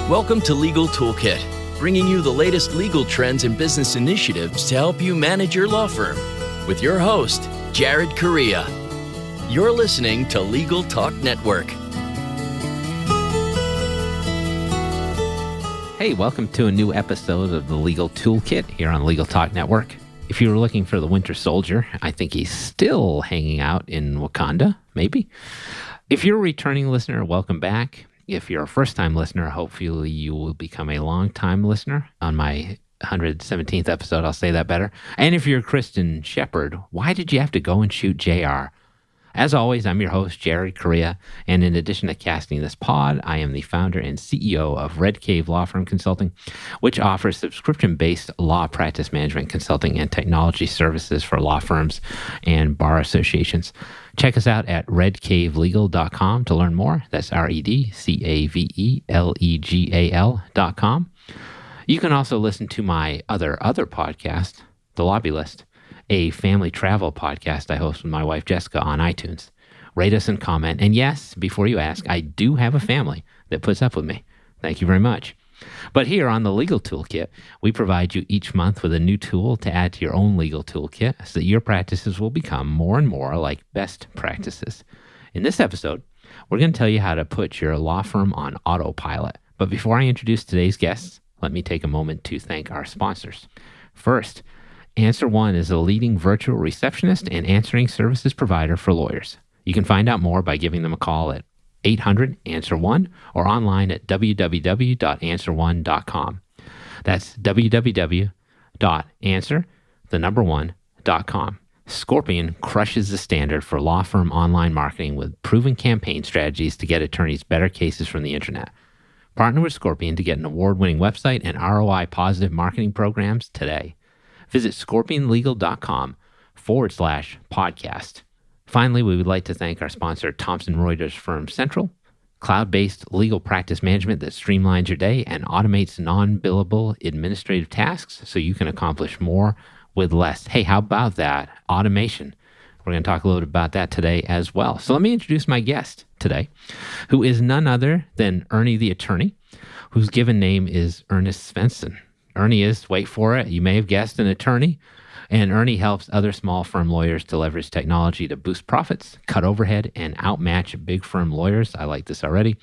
Welcome to Legal Toolkit, bringing you the latest legal trends and business initiatives to help you manage your law firm. With your host, Jared Correia. You're listening to Legal Talk Network. Hey, welcome to a new episode of the Legal Toolkit here on Legal Talk Network. If you were looking for the Winter Soldier, I think he's still hanging out in Wakanda, maybe. If you're a returning listener, welcome back. If you're a first-time listener, hopefully you will become a long-time listener. On my 117th episode, I'll say that better. And if you're a Christian shepherd, why did you have to go and shoot JR? As always, I'm your host, Jared Correia, and in addition to casting this pod, I am the founder and CEO of Red Cave Law Firm Consulting, which offers subscription-based law practice management consulting and technology services for law firms and bar associations. Check us out at redcavelegal.com to learn more. That's redcavelegal.com. You can also listen to my other podcast, The Lobby List, a family travel podcast I host with my wife, Jessica, on iTunes. Rate us and comment. And yes, before you ask, I do have a family that puts up with me. Thank you very much. But here on the Legal Toolkit, we provide you each month with a new tool to add to your own legal toolkit so that your practices will become more and more like best practices. In this episode, we're going to tell you how to put your law firm on autopilot. But before I introduce today's guests, let me take a moment to thank our sponsors. First, Answer One is a leading virtual receptionist and answering services provider for lawyers. You can find out more by giving them a call at 800-ANSWER1 or online at www.answer1.com. That's www.answer1.com. Scorpion crushes the standard for law firm online marketing with proven campaign strategies to get attorneys better cases from the internet. Partner with Scorpion to get an award-winning website and ROI positive marketing programs today. Visit scorpionlegal.com/podcast. Finally, we would like to thank our sponsor, Thomson Reuters Firm Central, cloud-based legal practice management that streamlines your day and automates non-billable administrative tasks so you can accomplish more with less. Hey, how about that? Automation. We're going to talk a little bit about that today as well. So let me introduce my guest today, who is none other than Ernie the Attorney, whose given name is Ernie Svenson. Ernie is, wait for it, you may have guessed, an attorney. And Ernie helps other small firm lawyers to leverage technology to boost profits, cut overhead, and outmatch big firm lawyers. I like this already.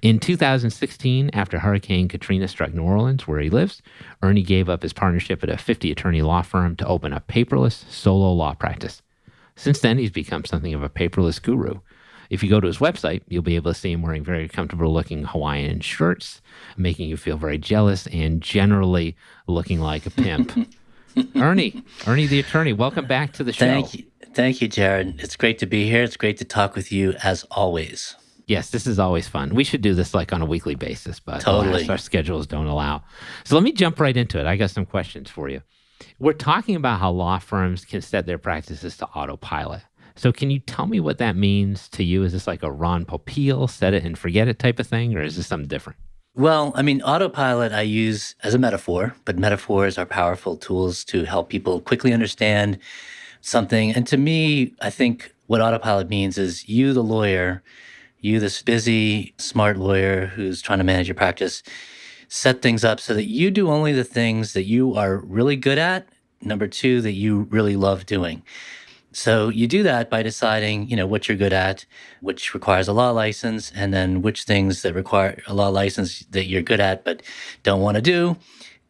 In 2016, after Hurricane Katrina struck New Orleans, where he lives, Ernie gave up his partnership at a 50-attorney law firm to open a paperless solo law practice. Since then, he's become something of a paperless guru. If you go to his website, you'll be able to see him wearing very comfortable-looking Hawaiian shirts, making you feel very jealous and generally looking like a pimp. Ernie the Attorney, welcome back to the show. Thank you, Jared. It's great to be here. It's great to talk with you as always. Yes, this is always fun. We should do this like on a weekly basis, but totally. Our schedules don't allow. So let me jump right into it. I got some questions for you. We're talking about how law firms can set their practices to autopilot. So can you tell me what that means to you? Is this like a Ron Popeil, set it and forget it type of thing, or is this something different? Well, I mean, autopilot I use as a metaphor, but metaphors are powerful tools to help people quickly understand something. And to me, I think what autopilot means is you, the lawyer, you, this busy, smart lawyer who's trying to manage your practice, set things up so that you do only the things that you are really good at. Number two, that you really love doing. So you do that by deciding, what you're good at, which requires a law license, and then which things that require a law license that you're good at but don't want to do.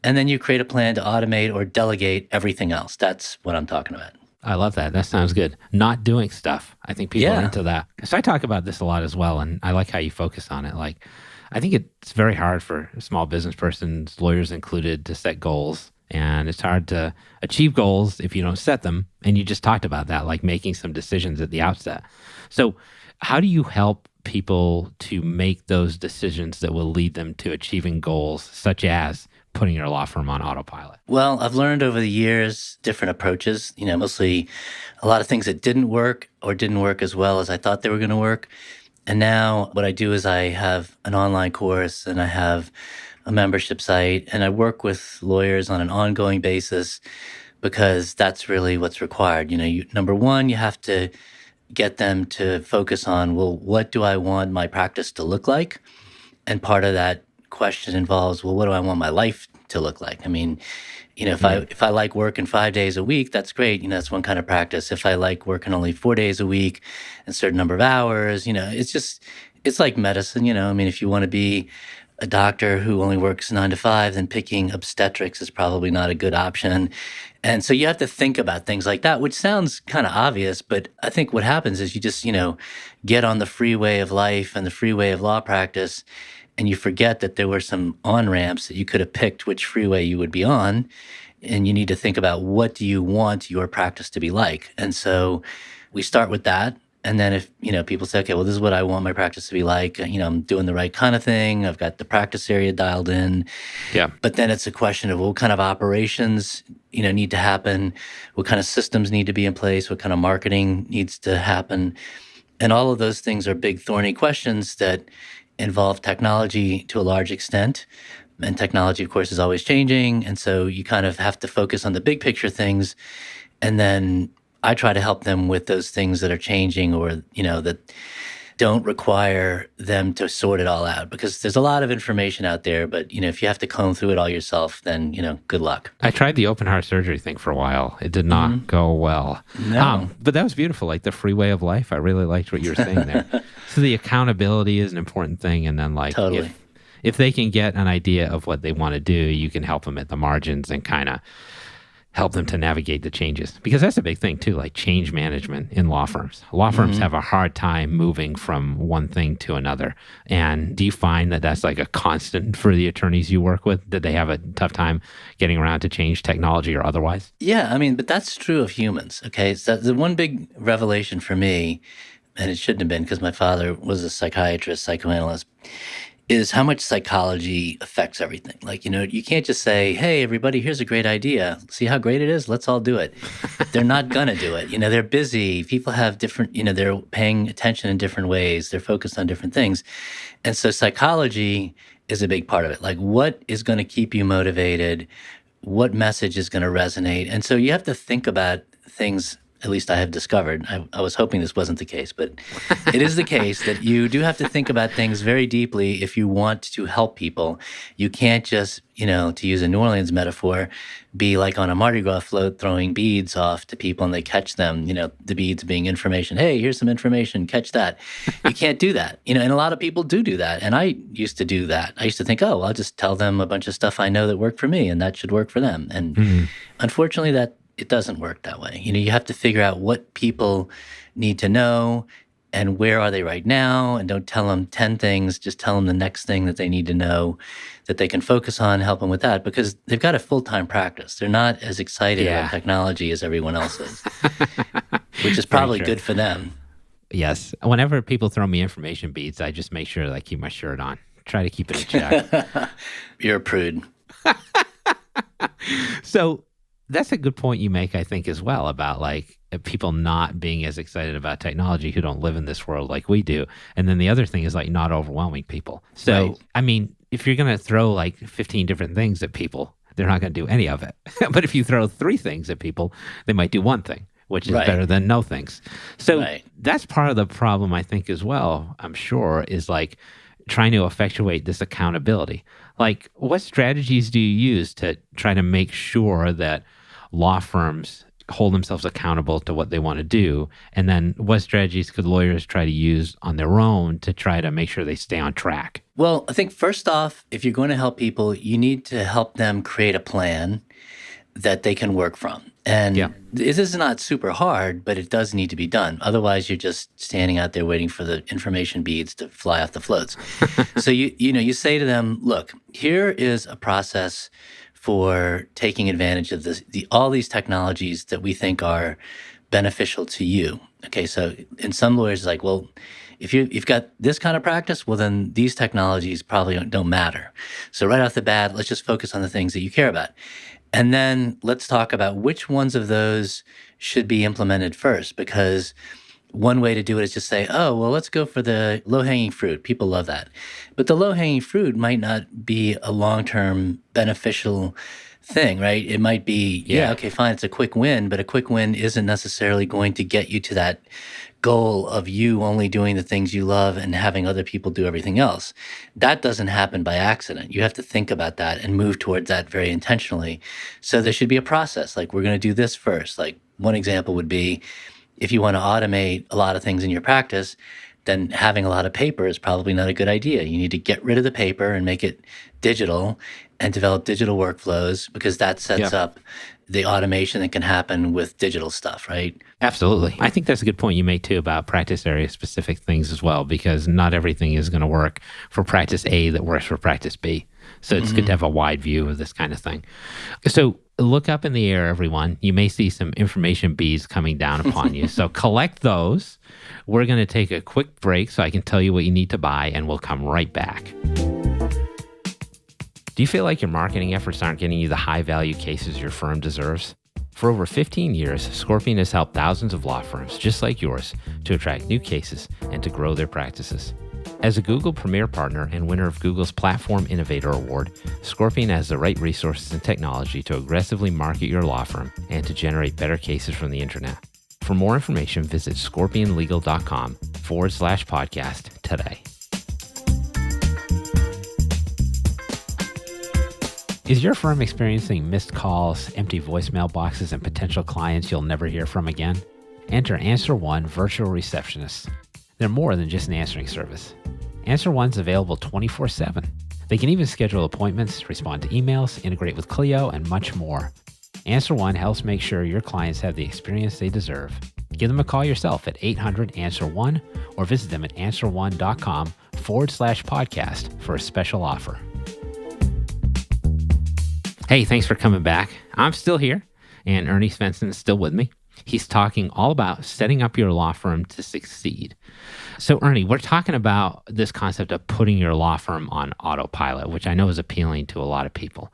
And then you create a plan to automate or delegate everything else. That's what I'm talking about. I love that. That sounds good. Not doing stuff. I think people are into that. So I talk about this a lot as well, and I like how you focus on it. Like, I think it's very hard for small business persons, lawyers included, to set goals. And it's hard to achieve goals if you don't set them. And you just talked about that, like making some decisions at the outset. So how do you help people to make those decisions that will lead them to achieving goals, such as putting your law firm on autopilot? Well, I've learned over the years different approaches, mostly a lot of things that didn't work or didn't work as well as I thought they were going to work. And now what I do is I have an online course and I have a membership site, and I work with lawyers on an ongoing basis because that's really what's required. Number one, you have to get them to focus on, well, what do I want my practice to look like? And part of that question involves, well, what do I want my life to look like? I mean, if I like working 5 days a week, that's great. That's one kind of practice. If I like working only 4 days a week and a certain number of hours, it's like medicine. I mean, if you want to be a doctor who only works 9 to 5, then picking obstetrics is probably not a good option. And so you have to think about things like that, which sounds kind of obvious, but I think what happens is you just, get on the freeway of life and the freeway of law practice, and you forget that there were some on-ramps that you could have picked which freeway you would be on. And you need to think about, what do you want your practice to be like? And so we start with that. And then if, people say, okay, well, this is what I want my practice to be like. I'm doing the right kind of thing. I've got the practice area dialed in. Yeah. But then it's a question of what kind of operations, need to happen, what kind of systems need to be in place, what kind of marketing needs to happen. And all of those things are big, thorny questions that involve technology to a large extent. And technology, of course, is always changing. And so you kind of have to focus on the big picture things. And then I try to help them with those things that are changing, or, that don't require them to sort it all out, because there's a lot of information out there. But, if you have to comb through it all yourself, then, good luck. I tried the open heart surgery thing for a while. It did not go well. No. But that was beautiful, like the freeway of life. I really liked what you were saying there. So the accountability is an important thing. And then Totally. if they can get an idea of what they want to do, you can help them at the margins and kind of help them to navigate the changes. Because that's a big thing too, like change management in law firms. Law firms have a hard time moving from one thing to another. And do you find that that's like a constant for the attorneys you work with? Did they have a tough time getting around to change, technology or otherwise? Yeah, I mean, but that's true of humans, okay? So the one big revelation for me, and it shouldn't have been because my father was a psychiatrist, psychoanalyst, is how much psychology affects everything. Like, you can't just say, hey, everybody, here's a great idea. See how great it is? Let's all do it. They're not going to do it. They're busy. People have different, they're paying attention in different ways. They're focused on different things. And so psychology is a big part of it. Like, what is going to keep you motivated? What message is going to resonate? And so you have to think about things. At least I have discovered. I was hoping this wasn't the case, but it is the case that you do have to think about things very deeply if you want to help people. You can't just, to use a New Orleans metaphor, be like on a Mardi Gras float throwing beads off to people and they catch them, the beads being information. Hey, here's some information, catch that. You can't do that, and a lot of people do that. And I used to do that. I used to think, I'll just tell them a bunch of stuff I know that worked for me and that should work for them. And unfortunately, it doesn't work that way. You have to figure out what people need to know and where are they right now, and don't tell them 10 things, just tell them the next thing that they need to know that they can focus on, help them with that, because they've got a full-time practice. They're not as excited about technology as everyone else is, which is probably good for them. Yes. Whenever people throw me information beads, I just make sure that I keep my shirt on. Try to keep it in check. You're a prude. So that's a good point you make, I think, as well, about like people not being as excited about technology who don't live in this world like we do. And then the other thing is like not overwhelming people. So, Right. I mean, if you're going to throw like 15 different things at people, they're not going to do any of it. But if you throw 3 things at people, they might do one thing, which is better than no things. So that's part of the problem, I think, as well, I'm sure, is like trying to effectuate this accountability. Like, what strategies do you use to try to make sure that law firms hold themselves accountable to what they want to do? And then what strategies could lawyers try to use on their own to try to make sure they stay on track? Well, I think first off, if you're going to help people, you need to help them create a plan that they can work from. And this is not super hard, but it does need to be done. Otherwise, you're just standing out there waiting for the information beads to fly off the floats. So you say to them, look, here is a process for taking advantage of all these technologies that we think are beneficial to you. Okay, so in some lawyers, it's like, well, if you've got this kind of practice, well, then these technologies probably don't matter. So right off the bat, let's just focus on the things that you care about. And then let's talk about which ones of those should be implemented first, because one way to do it is just say, oh, well, let's go for the low-hanging fruit. People love that. But the low-hanging fruit might not be a long-term beneficial thing, right? It might be, okay, fine, it's a quick win, but a quick win isn't necessarily going to get you to that goal of you only doing the things you love and having other people do everything else. That doesn't happen by accident. You have to think about that and move towards that very intentionally. So there should be a process. Like, we're going to do this first. Like, one example would be, if you want to automate a lot of things in your practice, then having a lot of paper is probably not a good idea. You need to get rid of the paper and make it digital and develop digital workflows, because that sets up the automation that can happen with digital stuff, right? Absolutely. I think that's a good point you made too about practice area specific things as well, because not everything is going to work for practice A that works for practice B. So it's good to have a wide view of this kind of thing. So look up in the air, everyone. You may see some information bees coming down upon you. So collect those. We're going to take a quick break so I can tell you what you need to buy, and we'll come right back. Do you feel like your marketing efforts aren't getting you the high-value cases your firm deserves? For over 15 years, Scorpion has helped thousands of law firms just like yours to attract new cases and to grow their practices. As a Google Premier Partner and winner of Google's Platform Innovator Award, Scorpion has the right resources and technology to aggressively market your law firm and to generate better cases from the internet. For more information, visit scorpionlegal.com/podcast today. Is your firm experiencing missed calls, empty voicemail boxes, and potential clients you'll never hear from again? Enter Answer One Virtual Receptionists. They're more than just an answering service. Answer One's available 24/7. They can even schedule appointments, respond to emails, integrate with Clio, and much more. Answer One helps make sure your clients have the experience they deserve. Give them a call yourself at 800-ANSWER1 or visit them at answer1.com/podcast for a special offer. Hey, thanks for coming back. I'm still here, and Ernie Svenson is still with me. He's talking all about setting up your law firm to succeed. So, Ernie, we're talking about this concept of putting your law firm on autopilot, which I know is appealing to a lot of people.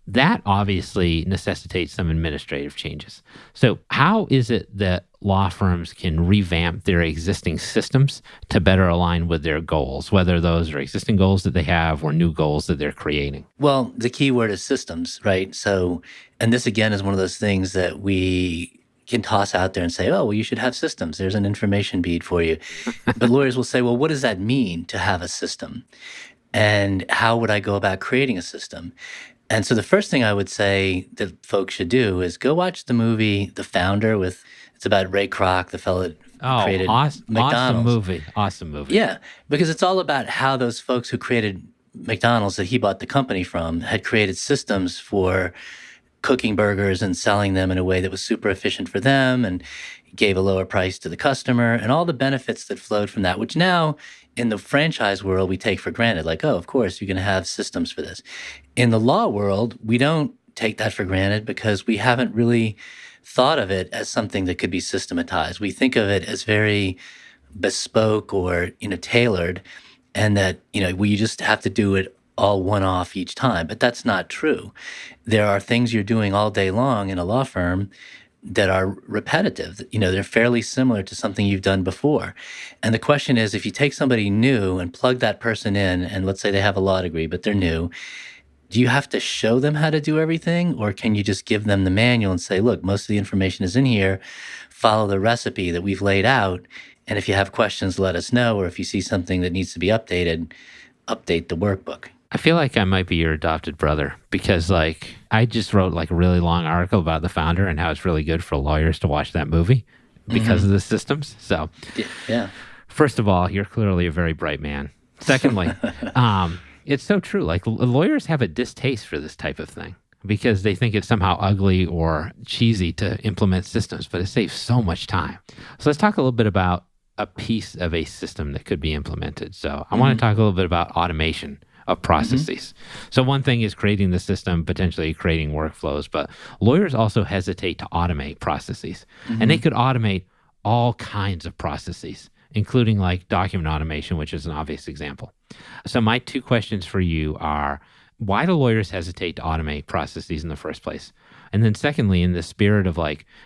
That obviously necessitates some administrative changes. So how is it that law firms can revamp their existing systems to better align with their goals, whether those are existing goals that they have or new goals that they're creating? Well, the key word is systems, right? So, and this again is one of those things that we can toss out there and say, oh, well, you should have systems. There's an information bead for you. But lawyers will say, well, what does that mean to have a system? And how would I go about creating a system? And so the first thing I would say that folks should do is go watch the movie The Founder it's about Ray Kroc, the fellow that created McDonald's. Awesome movie. Yeah, because it's all about how those folks who created McDonald's that he bought the company from had created systems for cooking burgers and selling them in a way that was super efficient for them and gave a lower price to the customer and all the benefits that flowed from that, which now in the franchise world we take for granted. Like, oh, of course, you're going to have systems for this. In the law world, we don't take that for granted because we haven't really thought of it as something that could be systematized. We think of it as very bespoke or, tailored, and that, we just have to do it all one-off each time. But that's not true. There are things you're doing all day long in a law firm that are repetitive. They're fairly similar to something you've done before. And the question is, if you take somebody new and plug that person in, and let's say they have a law degree, but they're new, do you have to show them how to do everything? Or can you just give them the manual and say, look, most of the information is in here, follow the recipe that we've laid out, and if you have questions, let us know, or if you see something that needs to be updated, update the workbook. I feel like I might be your adopted brother because I just wrote a really long article about The Founder and how it's really good for lawyers to watch that movie because of the systems. So yeah. First of all, you're clearly a very bright man. Secondly, it's so true. Lawyers have a distaste for this type of thing because they think it's somehow ugly or cheesy to implement systems, but it saves so much time. So let's talk a little bit about a piece of a system that could be implemented. So I want to talk a little bit about automation of processes. So one thing is creating the system, potentially creating workflows, but lawyers also hesitate to automate processes. And they could automate all kinds of processes, including document automation, which is an obvious example. So my two questions for you are, why do lawyers hesitate to automate processes in the first place? And then secondly, in the spirit of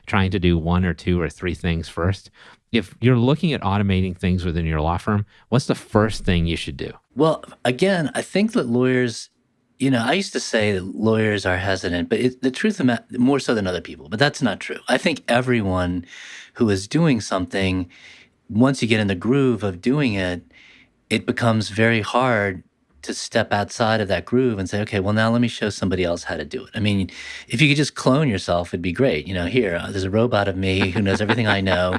trying to do one or two or three things first, if you're looking at automating things within your law firm, what's the first thing you should do? Well, again, I think that lawyers I used to say that lawyers are hesitant, but the truth of more so than other people, but that's not true. I think everyone who is doing something, once you get in the groove of doing it, it becomes very hard to step outside of that groove and say, okay, well, now let me show somebody else how to do it. I mean, if you could just clone yourself, it'd be great. Here, there's a robot of me who knows everything I know,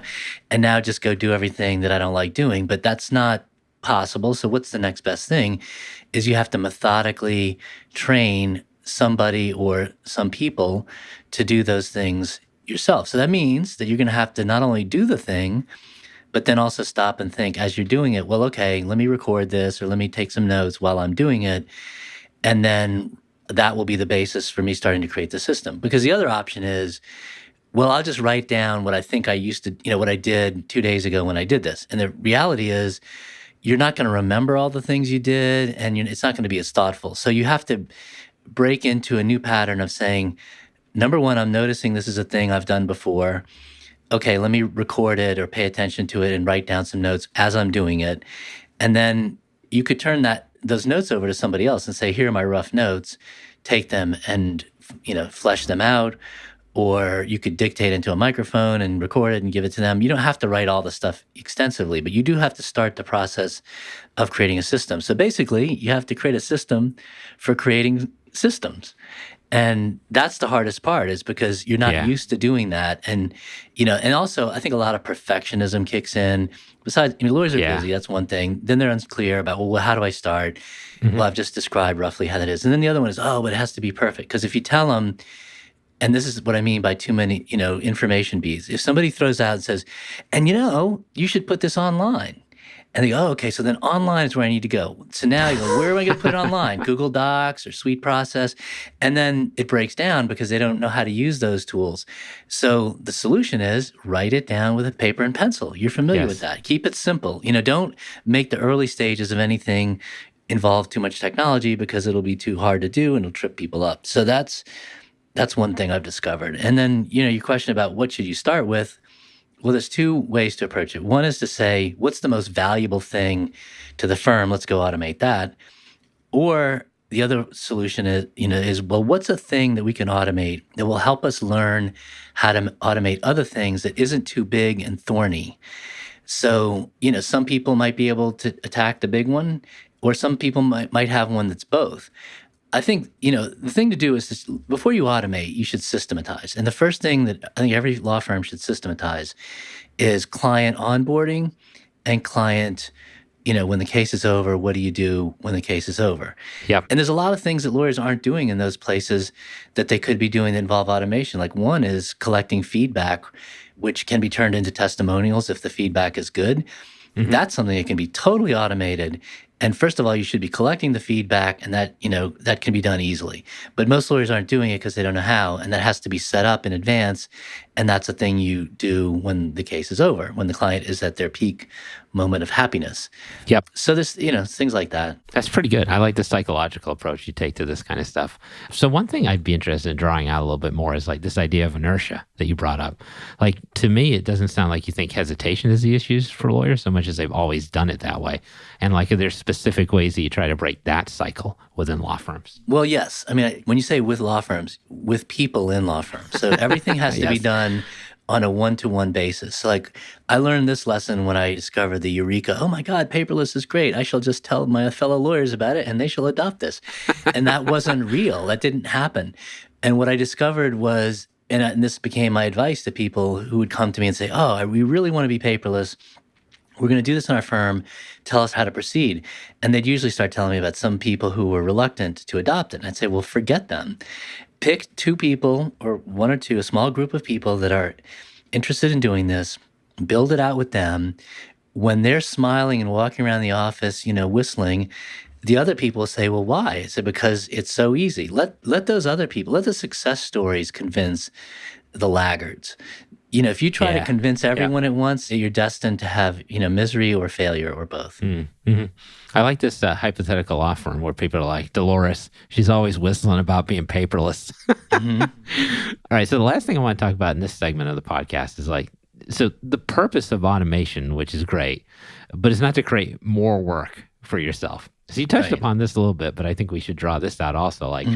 and now just go do everything that I don't like doing. But that's not possible. So what's the next best thing is you have to methodically train somebody or some people to do those things yourself. So that means that you're going to have to not only do the thing, but then also stop and think as you're doing it, well, okay, let me record this or let me take some notes while I'm doing it. And then that will be the basis for me starting to create the system. Because the other option is, well, I'll just write down what I think I used to, what I did 2 days ago when I did this. And the reality is, you're not going to remember all the things you did, and it's not going to be as thoughtful. So you have to break into a new pattern of saying, number one, I'm noticing this is a thing I've done before. Okay, let me record it or pay attention to it and write down some notes as I'm doing it. And then you could turn those notes over to somebody else and say, here are my rough notes. Take them and flesh them out. Or you could dictate into a microphone and record it and give it to them. You don't have to write all the stuff extensively, but you do have to start the process of creating a system. So basically, you have to create a system for creating systems. And that's the hardest part, is because you're not used to doing that. And, and also I think a lot of perfectionism kicks in. Besides, lawyers are busy, that's one thing. Then they're unclear about, well, how do I start? Well, I've just described roughly how that is. And then the other one is, but it has to be perfect. Because if you tell them, and this is what I mean by too many, information beads. If somebody throws out and says, and you should put this online. And they go, okay, so then online is where I need to go. So now you go, where am I going to put it online? Google Docs or Suite Process? And then it breaks down because they don't know how to use those tools. So the solution is write it down with a paper and pencil. You're familiar with that. Keep it simple. Don't make the early stages of anything involve too much technology, because it'll be too hard to do and it'll trip people up. So that's one thing I've discovered. And then, your question about what should you start with? Well, there's two ways to approach it. One is to say, what's the most valuable thing to the firm? Let's go automate that. Or the other solution is, well, what's a thing that we can automate that will help us learn how to automate other things that isn't too big and thorny? So, some people might be able to attack the big one, or some people might have one that's both. I think, the thing to do is before you automate, you should systematize. And the first thing that I think every law firm should systematize is client onboarding and client, when the case is over, what do you do when the case is over? Yep. And there's a lot of things that lawyers aren't doing in those places that they could be doing that involve automation. Like one is collecting feedback, which can be turned into testimonials if the feedback is good. Mm-hmm. That's something that can be totally automated. And first of all, you should be collecting the feedback, and that can be done easily. But most lawyers aren't doing it because they don't know how, and that has to be set up in advance. And that's a thing you do when the case is over, when the client is at their peak moment of happiness. Yep. So there's, things like that. That's pretty good. I like the psychological approach you take to this kind of stuff. So one thing I'd be interested in drawing out a little bit more is like this idea of inertia that you brought up. Like, to me, it doesn't sound like you think hesitation is the issues for lawyers so much as they've always done it that way. And like, there's specific ways that you try to break that cycle within law firms. Well, yes. I mean, when you say with law firms, with people in law firms. So everything has to be done on a one-to-one basis. So like, I learned this lesson when I discovered the eureka, oh my God, paperless is great. I shall just tell my fellow lawyers about it and they shall adopt this. And that wasn't real. That didn't happen. And what I discovered was, and this became my advice to people who would come to me and say, we really want to be paperless. We're going to do this in our firm. Tell us how to proceed. And they'd usually start telling me about some people who were reluctant to adopt it. And I'd say, well, forget them. Pick two people or one or two, a small group of people that are interested in doing this. Build it out with them. When they're smiling and walking around the office, whistling, the other people say, well, why? I said, because it's so easy. Let those other people, let the success stories convince the laggards. If you try to convince everyone at once, you're destined to have, misery or failure or both. Mm-hmm. I like this hypothetical law firm where people are like, Dolores, she's always whistling about being paperless. Mm-hmm. All right. So the last thing I want to talk about in this segment of the podcast is so the purpose of automation, which is great, but it's not to create more work for yourself. So you touched Right. upon this a little bit, but I think we should draw this out also. Like,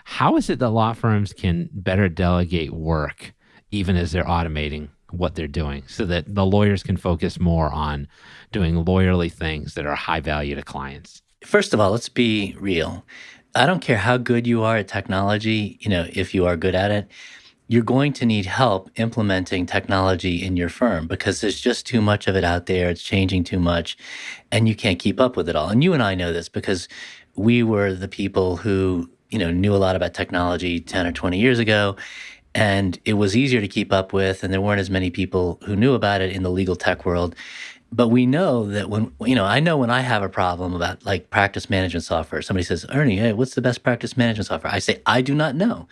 how is it that law firms can better delegate work even as they're automating what they're doing so that the lawyers can focus more on doing lawyerly things that are high value to clients? First of all, let's be real. I don't care how good you are at technology, if you are good at it, you're going to need help implementing technology in your firm because there's just too much of it out there. It's changing too much and you can't keep up with it all. And you and I know this because we were the people who, knew a lot about technology 10 or 20 years ago. And it was easier to keep up with, and there weren't as many people who knew about it in the legal tech world. But we know that I know when I have a problem about like practice management software, somebody says, Ernie, hey, what's the best practice management software? I say, I do not know.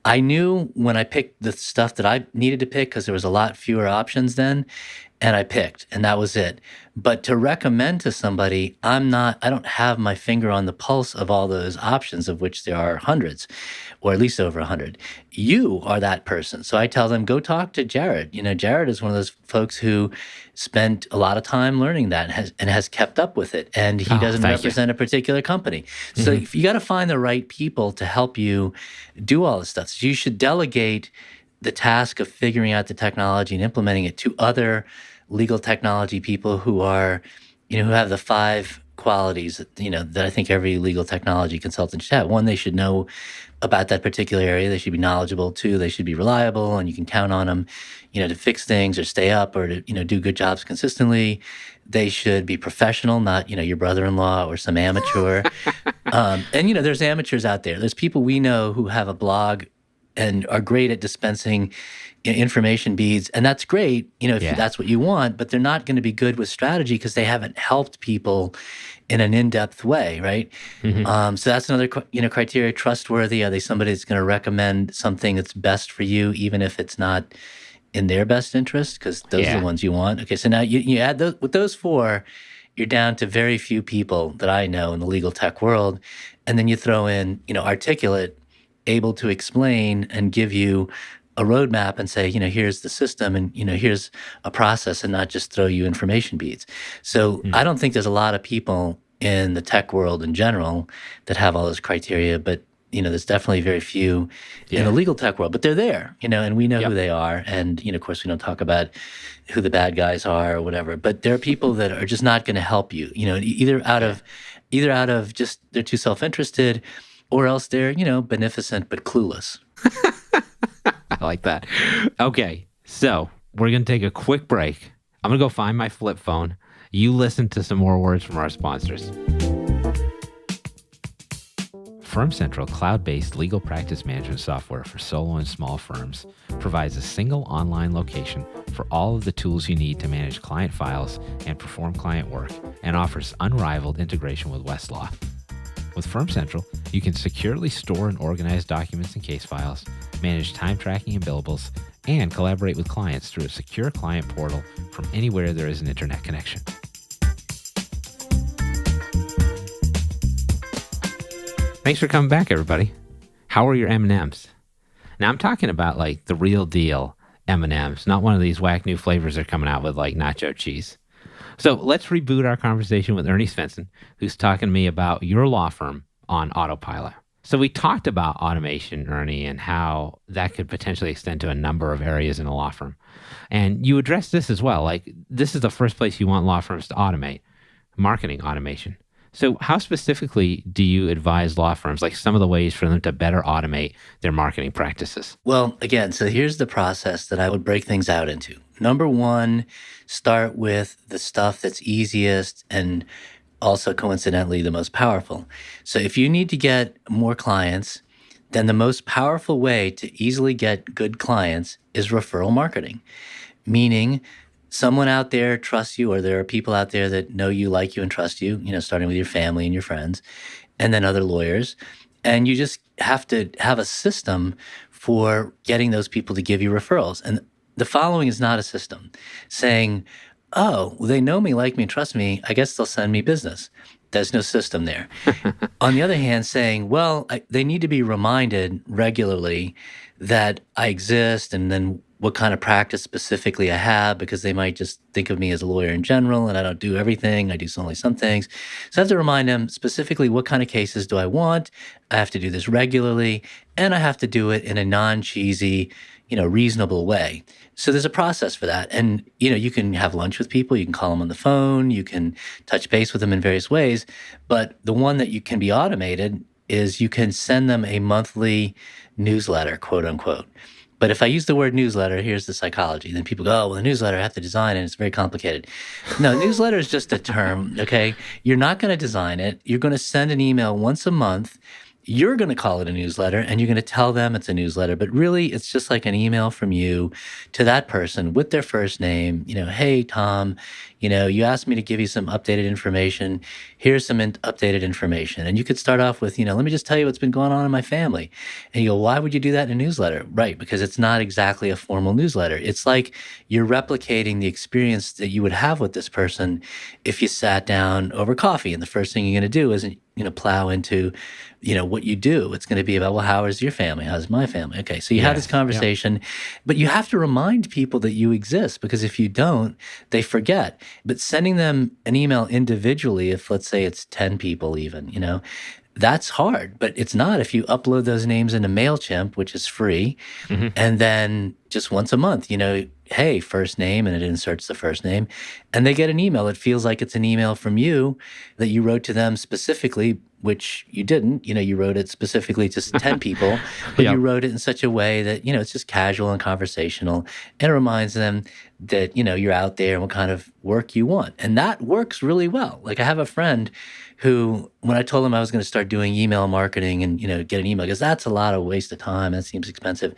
I knew when I picked the stuff that I needed to pick because there was a lot fewer options then, and I picked, and that was it. But to recommend to somebody, I don't have my finger on the pulse of all those options, of which there are hundreds, or at least over 100. You are that person. So I tell them, go talk to Jared. Jared is one of those folks who spent a lot of time learning that and has kept up with it. And he doesn't represent a particular company. So if you got to find the right people to help you do all this stuff. So you should delegate the task of figuring out the technology and implementing it to other legal technology people who are, who have the 5 qualities, that I think every legal technology consultant should have. 1, they should know about that particular area. They should be knowledgeable. 2, they should be reliable and you can count on them, to fix things or stay up or to, do good jobs consistently. They should be professional, not, your brother-in-law or some amateur. And, there's amateurs out there. There's people we know who have a blog and are great at dispensing information beads. And that's great, if that's what you want, but they're not going to be good with strategy because they haven't helped people in an in-depth way, right? So that's another, criteria. Trustworthy. Are they somebody that's going to recommend something that's best for you, even if it's not in their best interest? Because those are the ones you want. Okay, so now you add those, with those 4, you're down to very few people that I know in the legal tech world. And then you throw in, articulate, able to explain and give you a roadmap and say, here's the system and, here's a process and not just throw you information beads. So I don't think there's a lot of people in the tech world in general that have all those criteria, but, there's definitely very few in the legal tech world, but they're there, and we know who they are. And, of course, we don't talk about who the bad guys are or whatever, but there are people that are just not going to help you, either out of just they're too self-interested or else they're, beneficent but clueless. I like that. Okay, so we're going to take a quick break. I'm going to go find my flip phone. You listen to some more words from our sponsors. Firm Central, cloud-based legal practice management software for solo and small firms, provides a single online location for all of the tools you need to manage client files and perform client work, and offers unrivaled integration with Westlaw. With Firm Central, you can securely store and organize documents and case files, manage time tracking and billables, and collaborate with clients through a secure client portal from anywhere there is an internet connection. Thanks for coming back, everybody. How are your M&Ms? Now, I'm talking about like the real deal M&Ms, not one of these whack new flavors they're coming out with like nacho cheese. So let's reboot our conversation with Ernie Svenson, who's talking to me about your law firm on Autopilot. So we talked about automation, Ernie, and how that could potentially extend to a number of areas in a law firm. And you addressed this as well. Like, this is the first place you want law firms to automate, marketing automation. So how specifically do you advise law firms, like some of the ways for them to better automate their marketing practices? Well, again, so here's the process that I would break things out into. Number 1, start with the stuff that's easiest and also coincidentally the most powerful. So if you need to get more clients, then the most powerful way to easily get good clients is referral marketing, meaning someone out there trusts you, or there are people out there that know you, like you, and trust you, starting with your family and your friends, and then other lawyers. And you just have to have a system for getting those people to give you referrals. And the following is not a system saying, oh, well, they know me, like me, and trust me, I guess they'll send me business. There's no system there. On the other hand, saying, well, they need to be reminded regularly that I exist, and then what kind of practice specifically I have, because they might just think of me as a lawyer in general, and I don't do everything. I do only some things. So I have to remind them specifically what kind of cases do I want. I have to do this regularly, and I have to do it in a non-cheesy, reasonable way. So there's a process for that. And, you can have lunch with people, you can call them on the phone, you can touch base with them in various ways. But the one that you can be automated is you can send them a monthly newsletter, quote unquote. But if I use the word newsletter, here's the psychology. Then people go, oh, well, the newsletter, I have to design it. It's very complicated. No, newsletter is just a term, okay? You're not going to design it. You're going to send an email once a month. You're going to call it a newsletter, and you're going to tell them it's a newsletter. But really, it's just like an email from you to that person with their first name. Hey, Tom, you asked me to give you some updated information. Here's some updated information. And you could start off with, let me just tell you what's been going on in my family. And you go, why would you do that in a newsletter? Right, because it's not exactly a formal newsletter. It's like you're replicating the experience that you would have with this person if you sat down over coffee. And the first thing you're going to do is, plow into, what you do. It's going to be about, well, how is your family? How's my family? Okay, so you have this conversation, but you have to remind people that you exist, because if you don't, they forget. But sending them an email individually, if let's say it's 10 people even, that's hard. But it's not if you upload those names into MailChimp, which is free, and then just once a month, hey, first name, and it inserts the first name, and they get an email. It feels like it's an email from you that you wrote to them specifically, which you didn't. You wrote it specifically to 10 people, but you wrote it in such a way that, it's just casual and conversational, and it reminds them that, you're out there and what kind of work you want. And that works really well. Like I have a friend who, when I told him I was going to start doing email marketing and, get an email, because that's a lot of waste of time. That seems expensive.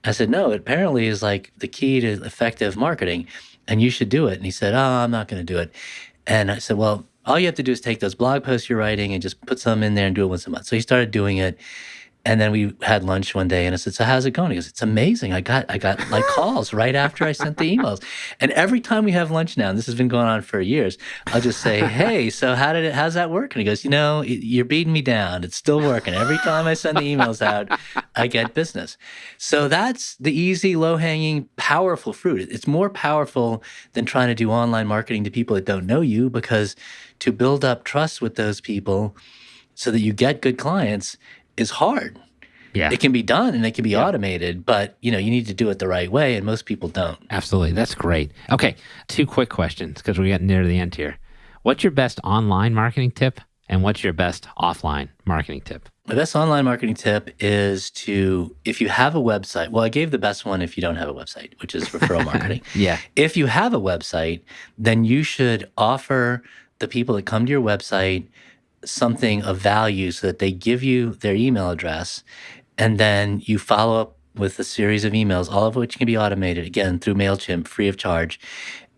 I said, no, it apparently is like the key to effective marketing, and you should do it. And he said, oh, I'm not going to do it. And I said, well, all you have to do is take those blog posts you're writing and just put some in there and do it once a month. So he started doing it. And then we had lunch one day, and I said, so how's it going? He goes, it's amazing. I got like calls right after I sent the emails. And every time we have lunch now, and this has been going on for years, I'll just say, hey, so how's that work? And he goes, you're beating me down. It's still working. Every time I send the emails out, I get business. So that's the easy, low-hanging, powerful fruit. It's more powerful than trying to do online marketing to people that don't know you, because to build up trust with those people so that you get good clients is hard. Yeah. It can be done and it can be automated, but you need to do it the right way, and most people don't. Absolutely. That's great. Okay, 2 quick questions because we're getting near the end here. What's your best online marketing tip, and what's your best offline marketing tip? My best online marketing tip is if you have a website, well, I gave the best one if you don't have a website, which is referral marketing. Yeah. If you have a website, then you should offer the people that come to your website something of value so that they give you their email address, and then you follow up with a series of emails, all of which can be automated, again, through MailChimp, free of charge,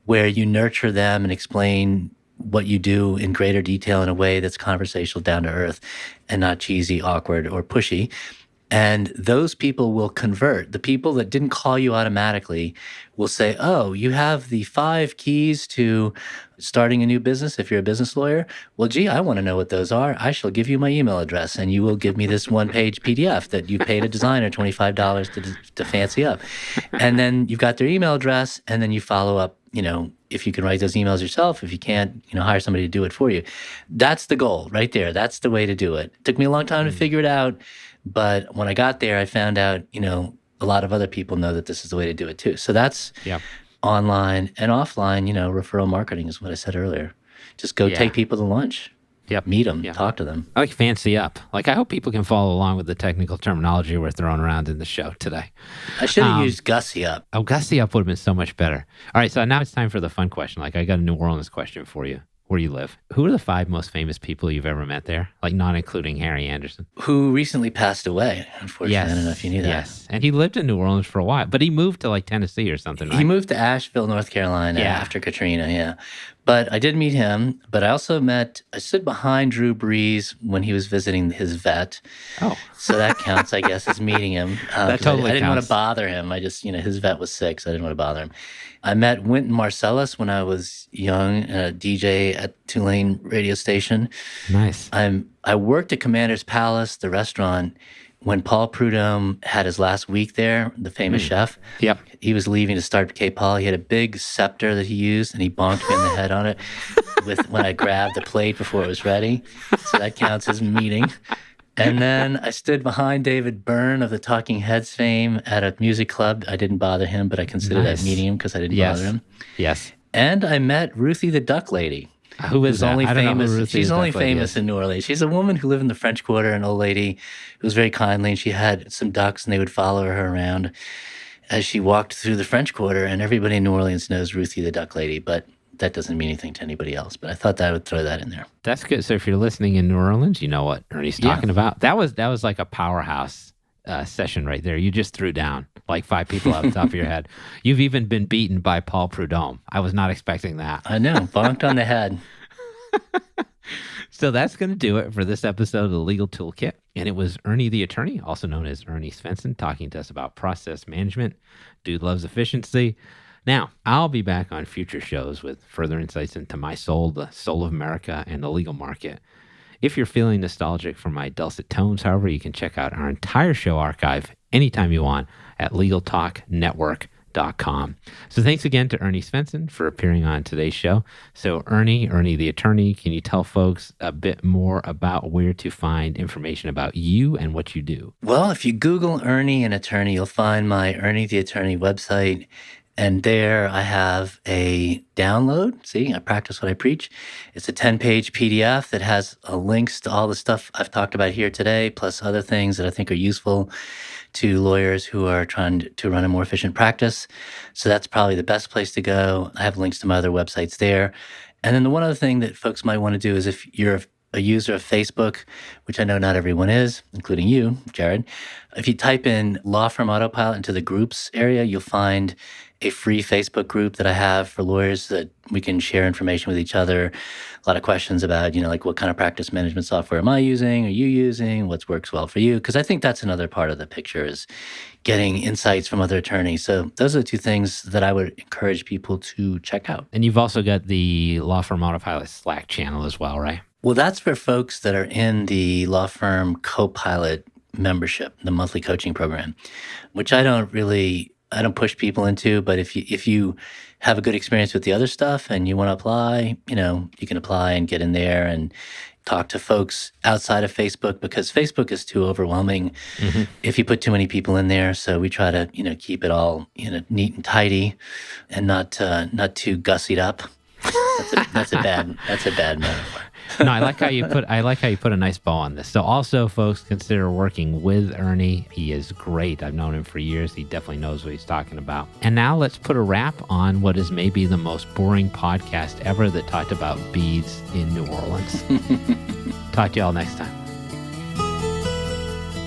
where you nurture them and explain what you do in greater detail in a way that's conversational, down to earth, and not cheesy, awkward, or pushy. And those people will convert. The people that didn't call you automatically will say, oh, you have the 5 keys to starting a new business if you're a business lawyer. Well, gee, I want to know what those are. I shall give you my email address, and you will give me this 1-page PDF that you paid a designer $25 to fancy up. And then you've got their email address, and then you follow up, if you can write those emails yourself. If you can't, hire somebody to do it for you. That's the goal right there. That's the way to do it. It took me a long time to figure it out. But when I got there, I found out, a lot of other people know that this is the way to do it too. So that's online and offline, referral marketing is what I said earlier. Just go take people to lunch. Yep. Meet them, talk to them. I like fancy up. Like, I hope people can follow along with the technical terminology we're throwing around in the show today. I should have used gussy up. Oh, gussy up would have been so much better. All right, so now it's time for the fun question. Like, I got a New Orleans question for you. Where you live. Who are the 5 most famous people you've ever met there? Like, not including Harry Anderson. Who recently passed away, unfortunately. Yes. I don't know if you knew that. Yes. And he lived in New Orleans for a while, but he moved to like Tennessee or something, right? He moved to Asheville, North Carolina after Katrina, But I did meet him. But I also I stood behind Drew Brees when he was visiting his vet. Oh. So that counts, I guess, as meeting him. That totally I didn't want counts. to bother him. I just, his vet was sick, so I didn't want to bother him. I met Wynton Marsalis when I was young, a DJ at Tulane radio station. Nice. I worked at Commander's Palace, the restaurant, when Paul Prudhomme had his last week there, the famous chef, Yep. he was leaving to start K-Paul. He had a big scepter that he used, and he bonked me in the head on it when I grabbed the plate before it was ready. So that counts as meeting. And then I stood behind David Byrne of the Talking Heads fame at a music club. I didn't bother him, but I considered that meeting him because I didn't bother him. Yes. And I met Ruthie the Duck Lady. Who is that? Only I don't know famous. who Ruthie She's the only Duck Lady famous is. in New Orleans. She's a woman who lived in the French Quarter, an old lady who was very kindly, and she had some ducks, and they would follow her around as she walked through the French Quarter. And everybody in New Orleans knows Ruthie the Duck Lady, but that doesn't mean anything to anybody else. But I thought that I would throw that in there. That's good. So if you're listening in New Orleans, you know what Ernie's talking about. That was like a powerhouse session right there. You just threw down like 5 people off the top of your head. You've even been beaten by Paul Prudhomme. I was not expecting that. I know, bonked on the head. So that's going to do it for this episode of the Legal Toolkit. And it was Ernie the Attorney, also known as Ernie Svenson, talking to us about process management. Dude loves efficiency. Now, I'll be back on future shows with further insights into my soul, the soul of America, and the legal market. If you're feeling nostalgic for my dulcet tones, however, you can check out our entire show archive anytime you want at LegalTalkNetwork.com. So thanks again to Ernie Svenson for appearing on today's show. So Ernie the Attorney, can you tell folks a bit more about where to find information about you and what you do? Well, if you Google Ernie an Attorney, you'll find my Ernie the Attorney website. And there I have a download. See, I practice what I preach. It's a 10-page PDF that has links to all the stuff I've talked about here today, plus other things that I think are useful to lawyers who are trying to run a more efficient practice. So that's probably the best place to go. I have links to my other websites there. And then the one other thing that folks might want to do is if you're a user of Facebook, which I know not everyone is, including you, Jared, if you type in Law Firm Autopilot into the groups area, you'll find a free Facebook group that I have for lawyers that we can share information with each other. A lot of questions about, like what kind of practice management software am I using? Are you using? What works well for you? Because I think that's another part of the picture is getting insights from other attorneys. So those are the 2 things that I would encourage people to check out. And you've also got the Law Firm Autopilot Slack channel as well, right? Well, that's for folks that are in the Law Firm Copilot membership, the monthly coaching program, which I don't push people into, but if you have a good experience with the other stuff and you want to apply, you can apply and get in there and talk to folks outside of Facebook because Facebook is too overwhelming if you put too many people in there. So we try to, keep it all, neat and tidy and not too gussied up. That's a bad metaphor. No, I like how you put a nice bow on this. So also, folks, consider working with Ernie. He is great. I've known him for years. He definitely knows what he's talking about. And now let's put a wrap on what is maybe the most boring podcast ever that talked about beads in New Orleans. Talk to you all next time.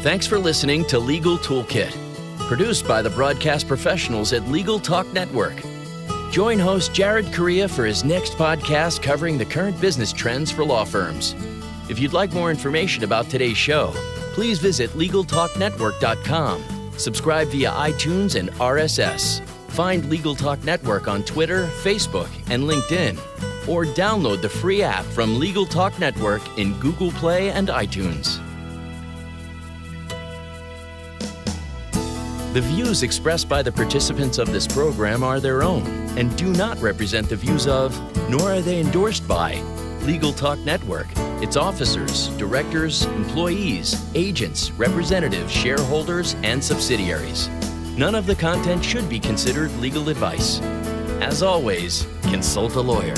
Thanks for listening to Legal Toolkit, produced by the broadcast professionals at Legal Talk Network. Join host Jared Correia for his next podcast covering the current business trends for law firms. If you'd like more information about today's show, please visit LegalTalkNetwork.com. Subscribe via iTunes and RSS. Find Legal Talk Network on Twitter, Facebook, and LinkedIn. Or download the free app from Legal Talk Network in Google Play and iTunes. The views expressed by the participants of this program are their own and do not represent the views of, nor are they endorsed by, Legal Talk Network, its officers, directors, employees, agents, representatives, shareholders, and subsidiaries. None of the content should be considered legal advice. As always, consult a lawyer.